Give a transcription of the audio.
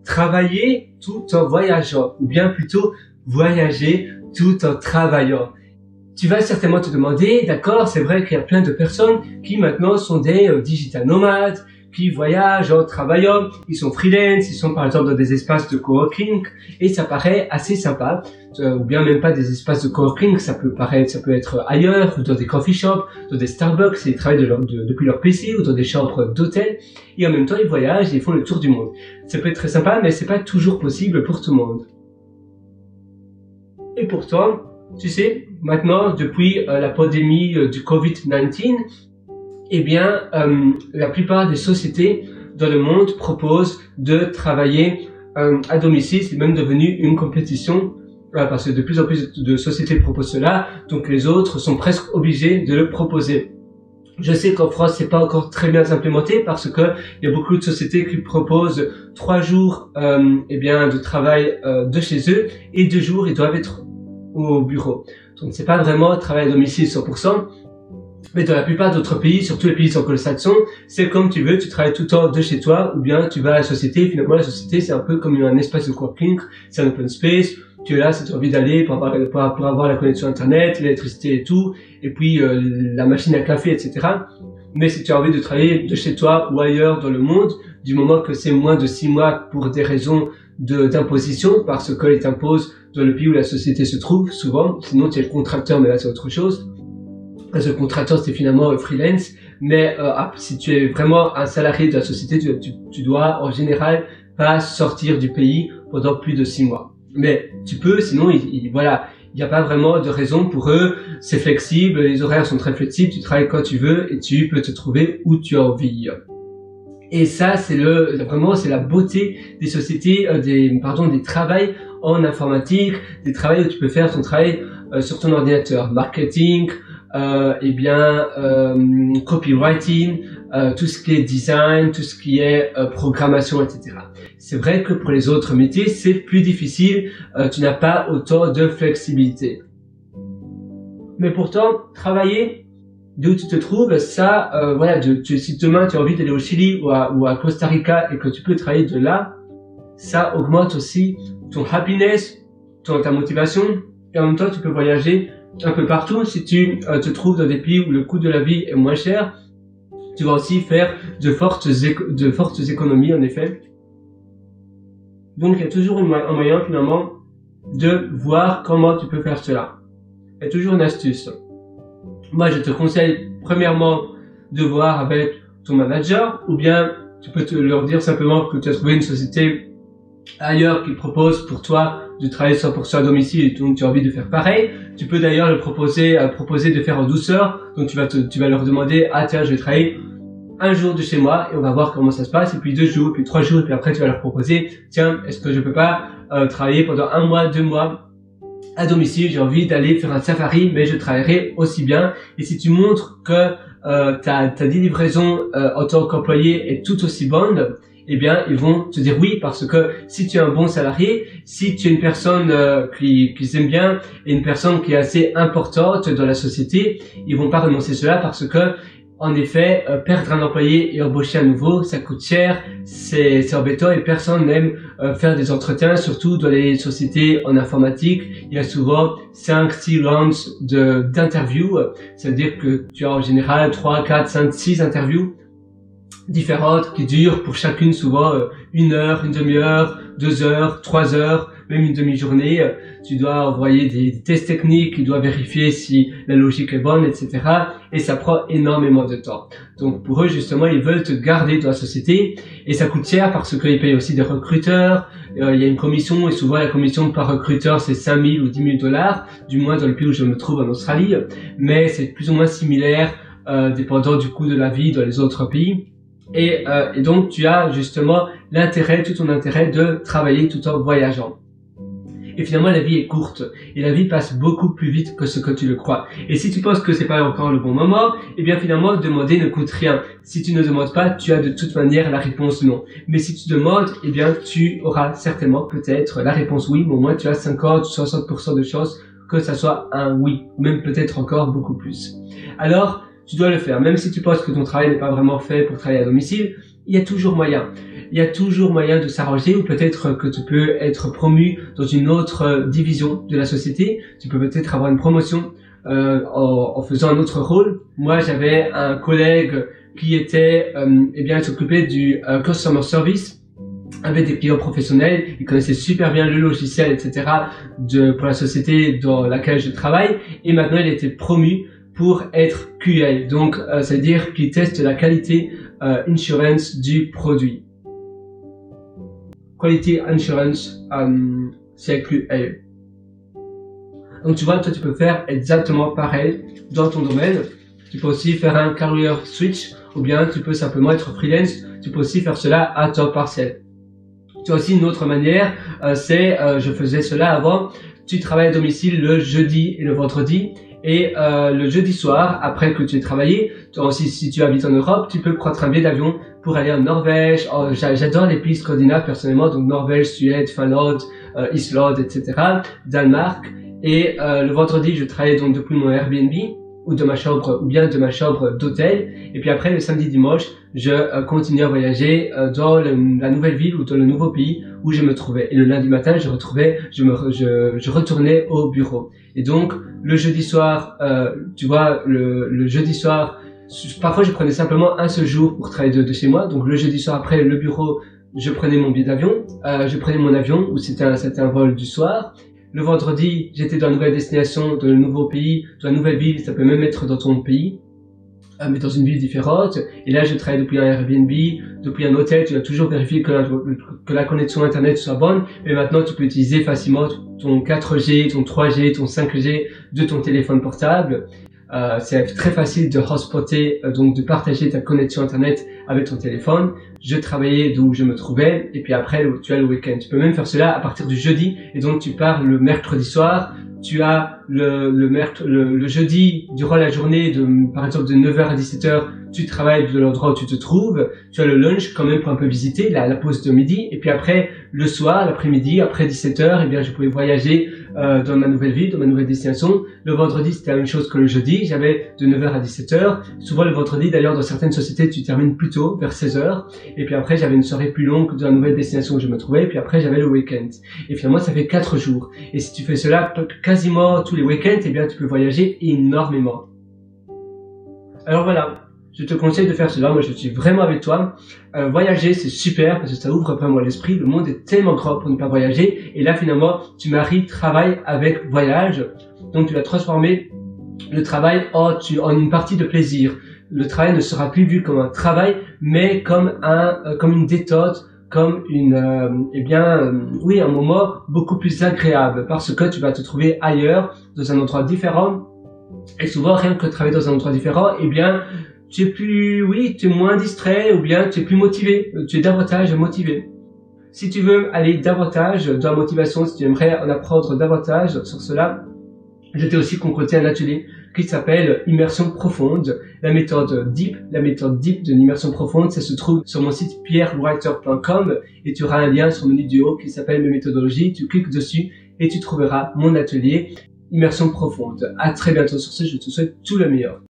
travailler tout en voyageant, ou bien plutôt voyager tout en travaillant. Tu vas certainement te demander, d'accord, c'est vrai qu'il y a plein de personnes qui maintenant sont des digital nomades, qui voyagent en travaillant, ils sont freelance, ils sont par exemple dans des espaces de coworking, et ça paraît assez sympa, ou bien même pas des espaces de coworking, ça peut être ailleurs, ou dans des coffee shops, dans des Starbucks, ils travaillent depuis leur PC, ou dans des chambres d'hôtel, et en même temps ils voyagent et ils font le tour du monde. Ça peut être très sympa, mais c'est pas toujours possible pour tout le monde. Et pourtant, tu sais, maintenant, depuis la pandémie du Covid-19, eh bien, la plupart des sociétés dans le monde proposent de travailler à domicile. C'est même devenu une compétition parce que de plus en plus de sociétés proposent cela, donc les autres sont presque obligés de le proposer. Je sais qu'en France, c'est pas encore très bien implémenté parce que il y a beaucoup de sociétés qui proposent 3 jours eh bien, de travail de chez eux et 2 jours, ils doivent être au bureau. Donc c'est pas vraiment travail à domicile 100%. Mais dans la plupart d'autres pays, surtout les pays anglo-saxons, c'est comme tu veux, tu travailles tout le temps de chez toi, ou bien tu vas à la société. Finalement, la société, c'est un peu comme un espace de coworking, c'est un open space. Tu es là si tu as envie d'aller pour avoir la connexion internet, l'électricité et tout, et puis la machine à café, etc. Mais si tu as envie de travailler de chez toi ou ailleurs dans le monde, du moment que c'est moins de 6 mois pour des raisons d'imposition, parce qu'ils t'imposent dans le pays où la société se trouve, souvent, sinon tu es le contracteur, mais là c'est autre chose. Ce contracteur, c'est finalement freelance, mais si tu es vraiment un salarié de la société, tu dois en général pas sortir du pays pendant plus de 6 mois. Mais tu peux, sinon, voilà, il n'y a pas vraiment de raison pour eux, c'est flexible, les horaires sont très flexibles, tu travailles quand tu veux et tu peux te trouver où tu as envie. Et ça, c'est vraiment, c'est la beauté des sociétés, des travails en informatique, des travails où tu peux faire ton travail sur ton ordinateur, marketing, copywriting, tout ce qui est design, tout ce qui est programmation, etc. C'est vrai que pour les autres métiers, c'est plus difficile, tu n'as pas autant de flexibilité. Mais pourtant, travailler d'où tu te trouves, ça, voilà, si demain tu as envie d'aller au Chili ou à Costa Rica et que tu peux travailler de là, ça augmente aussi ton happiness, ta motivation, et en même temps tu peux voyager un peu partout. Si tu te trouves dans des pays où le coût de la vie est moins cher, tu vas aussi faire de fortes économies en effet. Donc il y a toujours un moyen finalement de voir comment tu peux faire cela. Il y a toujours une astuce. Moi je te conseille premièrement de voir avec ton manager, ou bien tu peux leur dire simplement que tu as trouvé une société ailleurs qui propose pour toi de travailler 100% à domicile et donc tu as envie de faire pareil. Tu peux d'ailleurs le proposer de faire en douceur. Donc tu vas leur demander, ah tiens, je vais travailler 1 jour de chez moi et on va voir comment ça se passe, et puis 2 jours, puis 3 jours, et puis après tu vas leur proposer, tiens, est-ce que je peux pas travailler pendant 1 mois, 2 mois à domicile, j'ai envie d'aller faire un safari, mais je travaillerai aussi bien. Et si tu montres que ta livraison en tant qu'employé est tout aussi bonne, eh bien, ils vont te dire oui, parce que si tu es un bon salarié, si tu es une personne qui s'aime bien et une personne qui est assez importante dans la société, ils vont pas renoncer cela parce que, en effet, perdre un employé et embaucher à nouveau, ça coûte cher, c'est embêtant et personne n'aime faire des entretiens, surtout dans les sociétés en informatique. Il y a souvent 5-6 rounds d'interviews, c'est-à-dire que tu as en général 3, 4, 5, 6 interviews différentes qui durent pour chacune souvent 1 heure, une demi-heure, 2 heures, 3 heures, même une demi-journée. Tu dois envoyer des tests techniques, tu dois vérifier si la logique est bonne, etc. Et ça prend énormément de temps. Donc pour eux, justement, ils veulent te garder dans la société et ça coûte cher parce qu'ils payent aussi des recruteurs. Il y a une commission et souvent la commission par recruteur, c'est 5 000 ou 10 000 $, du moins dans le pays où je me trouve en Australie. Mais c'est plus ou moins similaire, dépendant du coût de la vie dans les autres pays. Et donc tu as justement tout ton intérêt de travailler tout en voyageant. Et finalement la vie est courte et la vie passe beaucoup plus vite que ce que tu le crois. Et si tu penses que c'est pas encore le bon moment, eh bien finalement demander ne coûte rien. Si tu ne demandes pas, tu as de toute manière la réponse non. Mais si tu demandes, eh bien tu auras certainement peut-être la réponse oui, mais au moins tu as 50-60% de chances que ça soit un oui, même peut-être encore beaucoup plus. Alors tu dois le faire, même si tu penses que ton travail n'est pas vraiment fait pour travailler à domicile. il y a toujours moyen. Il y a toujours moyen de s'arranger, ou peut-être que tu peux être promu dans une autre division de la société. Tu peux peut-être avoir une promotion en faisant un autre rôle. Moi, j'avais un collègue qui était, s'occupait du customer service avec des clients professionnels. Il connaissait super bien le logiciel, etc. pour la société dans laquelle je travaille. Et maintenant, il était promu pour être QA. Donc, ça veut dire qu'il teste la qualité insurance du produit. Quality Insurance, c'est QA. Donc tu vois, toi tu peux faire exactement pareil dans ton domaine. Tu peux aussi faire un career switch, ou bien tu peux simplement être freelance. Tu peux aussi faire cela à temps partiel. Tu as aussi une autre manière, je faisais cela avant. Tu travailles à domicile le jeudi et le vendredi. Et le jeudi soir, après que tu aies travaillé, toi aussi, si tu habites en Europe, tu peux prendre un billet d'avion pour aller en Norvège. Oh, j'adore les pays scandinaves personnellement, donc Norvège, Suède, Finlande, Islande, etc., Danemark. Et le vendredi, je travaille donc depuis mon Airbnb ou de ma chambre, ou bien de ma chambre d'hôtel. Et puis après, le samedi, dimanche, je continue à voyager dans la nouvelle ville ou dans le nouveau pays où je me trouvais. Et le lundi matin, je retournais au bureau. Et donc, le jeudi soir, tu vois, le jeudi soir, parfois je prenais simplement un seul jour pour travailler de chez moi. Donc le jeudi soir après le bureau, je prenais mon billet d'avion, je prenais mon avion ou c'était un vol du soir. Le vendredi, j'étais dans une nouvelle destination, dans le nouveau pays, dans la nouvelle ville, ça peut même être dans ton pays, mais dans une ville différente. Et là, je travaille depuis un Airbnb, depuis un hôtel. Tu dois toujours vérifier que la connexion Internet soit bonne. Mais maintenant, tu peux utiliser facilement ton 4G, ton 3G, ton 5G de ton téléphone portable. C'est très facile de hotspotter, donc de partager ta connexion Internet avec ton téléphone. Je travaillais d'où je me trouvais, et puis après, tu as le week-end. Tu peux même faire cela à partir du jeudi, et donc tu pars le mercredi soir. Tu as le jeudi, durant la journée, par exemple de 9h à 17h, tu travailles de l'endroit où tu te trouves. Tu as le lunch quand même pour un peu visiter, la pause de midi. Et puis après, le soir, l'après-midi, après 17h, eh bien, je pouvais voyager dans ma nouvelle ville, dans ma nouvelle destination. Le vendredi, c'était la même chose que le jeudi. J'avais de 9h à 17h. Souvent le vendredi, d'ailleurs, dans certaines sociétés, tu termines plus tôt, vers 16h. Et puis après, j'avais une soirée plus longue dans la nouvelle destination où je me trouvais. Et puis après, j'avais le week-end. Et finalement, ça fait 4 jours. Et si tu fais cela quasiment tous les week-ends, eh bien, tu peux voyager énormément. Alors voilà. Je te conseille de faire cela, moi je suis vraiment avec toi. Voyager c'est super parce que ça ouvre vraiment l'esprit, le monde est tellement grand pour ne pas voyager. Et là finalement, tu maries travail avec voyage. Donc tu vas transformer le travail en une partie de plaisir. Le travail ne sera plus vu comme un travail, mais comme une détente, comme un moment beaucoup plus agréable parce que tu vas te trouver ailleurs, dans un endroit différent. Et souvent, rien que travailler dans un endroit différent, eh bien, tu es moins distrait ou bien tu es plus motivé, tu es davantage motivé. Si tu veux aller davantage dans la motivation, si tu aimerais en apprendre davantage sur cela, je t'ai aussi concocté un atelier qui s'appelle Immersion Profonde, la méthode DEEP de l'immersion profonde. Ça se trouve sur mon site pierrewriter.com et tu auras un lien sur le menu du haut qui s'appelle mes méthodologies. Tu cliques dessus et tu trouveras mon atelier Immersion Profonde. À très bientôt sur ce, je te souhaite tout le meilleur.